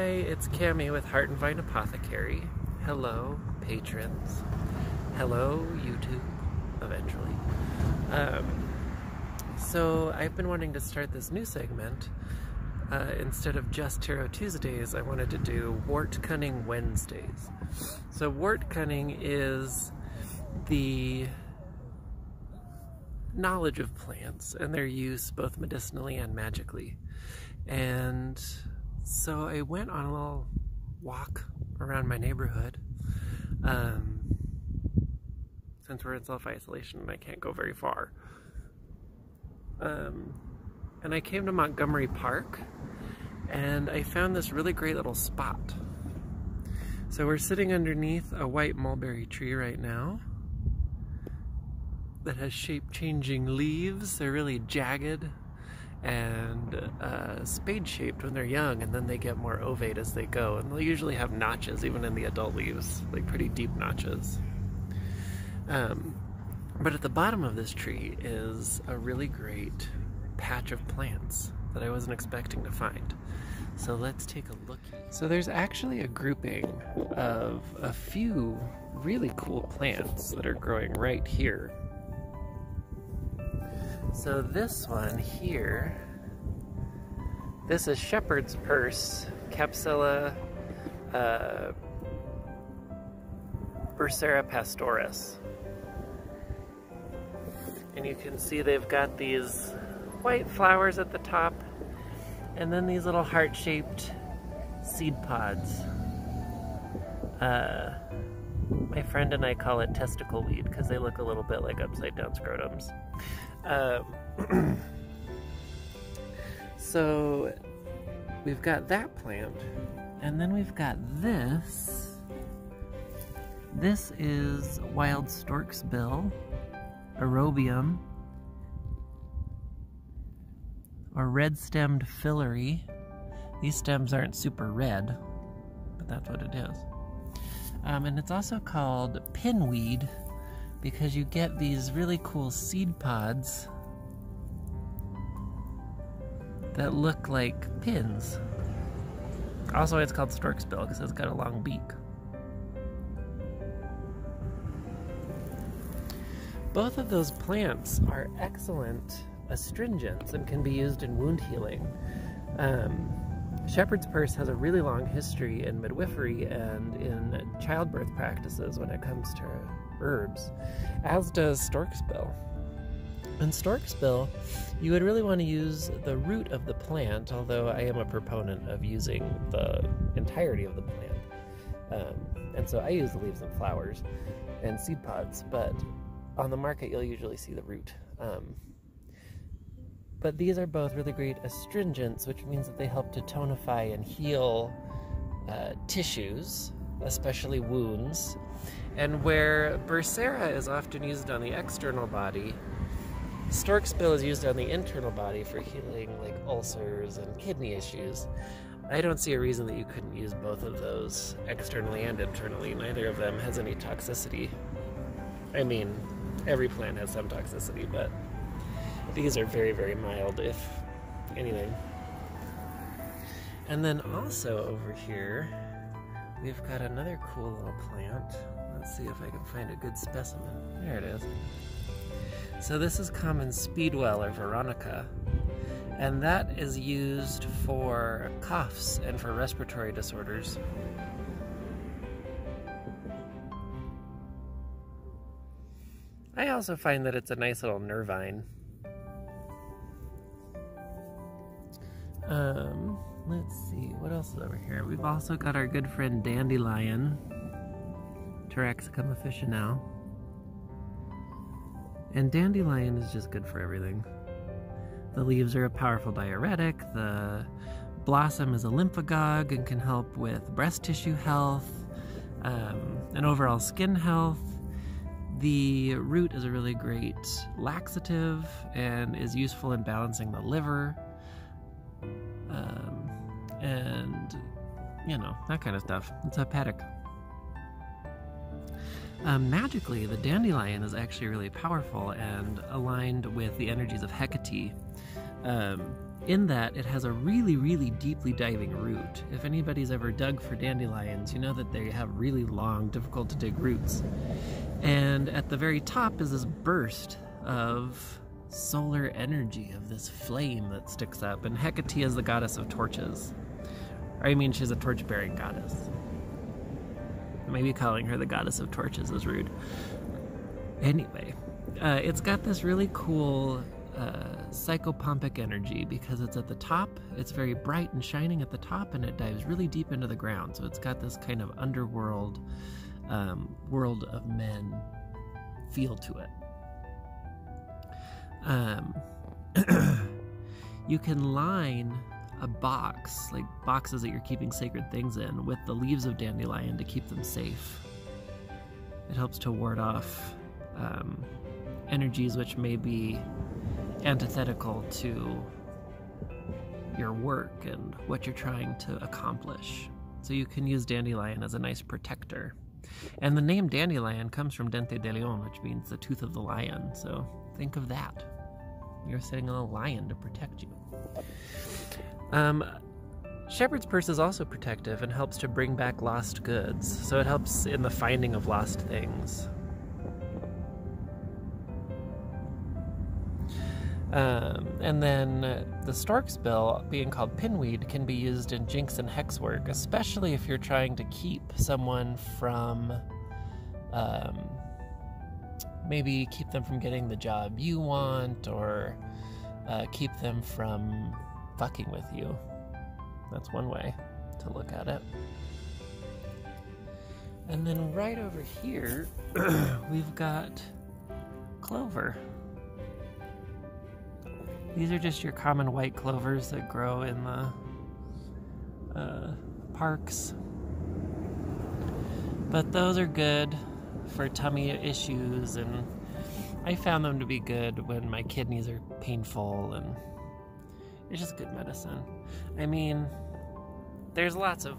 Hi, it's Cammie with Heart and Vine Apothecary. Hello, patrons. Hello, YouTube, eventually. So I've been wanting to start this new segment. Instead of just Tarot Tuesdays, I wanted to do Wortcunning Wednesdays. So Wortcunning is the knowledge of plants and their use both medicinally and magically. And so I went on a little walk around my neighborhood. Since we're in self-isolation, I can't go very far. And I came to Montgomery Park, and I found this really great little spot. So we're sitting underneath a white mulberry tree right now that has shape-changing leaves. They're really jagged and spade-shaped when they're young, and then they get more ovate as they go. And they'll usually have notches, even in the adult leaves, like pretty deep notches. But at the bottom of this tree is a really great patch of plants that I wasn't expecting to find. So let's take a look. So there's actually a grouping of a few really cool plants that are growing right here. So this one here, this is Shepherd's Purse, Capsella Bursera pastoris. And you can see they've got these white flowers at the top, and then these little heart-shaped seed pods. My friend and I call it testicle weed because they look a little bit like upside-down scrotums. So we've got that plant, and then we've got this. This is wild Storksbill, Aerobium, or red-stemmed fillery. These stems aren't super red, but that's what it is. And it's also called pinweed because you get these really cool seed pods that look like pins. Also, it's called Storksbill because it's got a long beak. Both of those plants are excellent astringents and can be used in wound healing. Shepherd's Purse has a really long history in midwifery and in childbirth practices when it comes to herbs, as does Storksbill. In Storksbill, you would really want to use the root of the plant, although I am a proponent of using the entirety of the plant. And so I use the leaves and flowers and seed pods, but on the market you'll usually see the root. But these are both really great astringents, which means that they help to tonify and heal tissues, especially wounds. And where Bursera is often used on the external body, Storksbill is used on the internal body for healing like ulcers and kidney issues. I don't see a reason that you couldn't use both of those externally and internally. Neither of them has any toxicity. I mean, every plant has some toxicity, but these are very, very mild, if anything. And then also over here, we've got another cool little plant. Let's see if I can find a good specimen. There it is. So this is common speedwell, or Veronica, and that is used for coughs and for respiratory disorders. I also find that it's a nice little nervine. Let's see, what else is over here? We've also got our good friend Dandelion, Taraxacum officinale. And Dandelion is just good for everything. The leaves are a powerful diuretic, the blossom is a lymphagogue and can help with breast tissue health, and overall skin health. The root is a really great laxative and is useful in balancing the liver. And, you know, that kind of stuff. It's hepatic. Magically, the dandelion is actually really powerful and aligned with the energies of Hecate. in that it has a really, really deeply diving root. If anybody's ever dug for dandelions, you know that they have really long, difficult to dig roots. And at the very top is this burst of solar energy, of this flame that sticks up. And Hecate is the goddess of torches. Or I mean, she's a torch-bearing goddess. Maybe calling her the goddess of torches is rude. Anyway, it's got this really cool psychopompic energy because it's at the top. It's very bright and shining at the top, and it dives really deep into the ground. So it's got this kind of underworld, world of men feel to it. You can line a box, like boxes that you're keeping sacred things in, with the leaves of dandelion to keep them safe. It helps to ward off energies which may be antithetical to your work and what you're trying to accomplish. So you can use dandelion as a nice protector. And the name dandelion comes from dente de leon, which means the tooth of the lion. So think of that. You're sitting on a lion to protect you. Shepherd's purse is also protective and helps to bring back lost goods. So it helps in the finding of lost things. And then the Storksbill, being called pinweed, can be used in jinx and hex work, especially if you're trying to keep someone from, maybe keep them from getting the job you want, or keep them from fucking with you. That's one way to look at it. And then right over here, we've got clover. These are just your common white clovers that grow in the parks. But those are good for tummy issues, and I found them to be good when my kidneys are painful, and it's just good medicine. I mean, there's lots of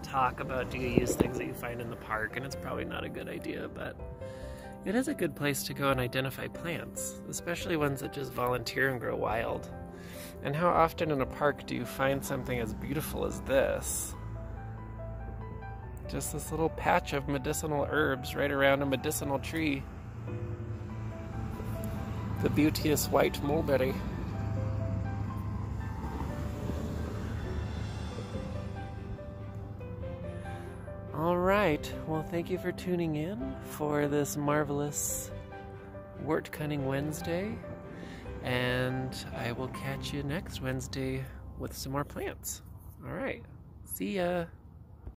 talk about do you use things that you find in the park, and it's probably not a good idea, but it is a good place to go and identify plants, especially ones that just volunteer and grow wild. And how often in a park do you find something as beautiful as this? Just this little patch of medicinal herbs right around a medicinal tree. The beauteous white mulberry. Alright, well, thank you for tuning in for this marvelous Wortcunning Wednesday, and I will catch you next Wednesday with some more plants. Alright, see ya!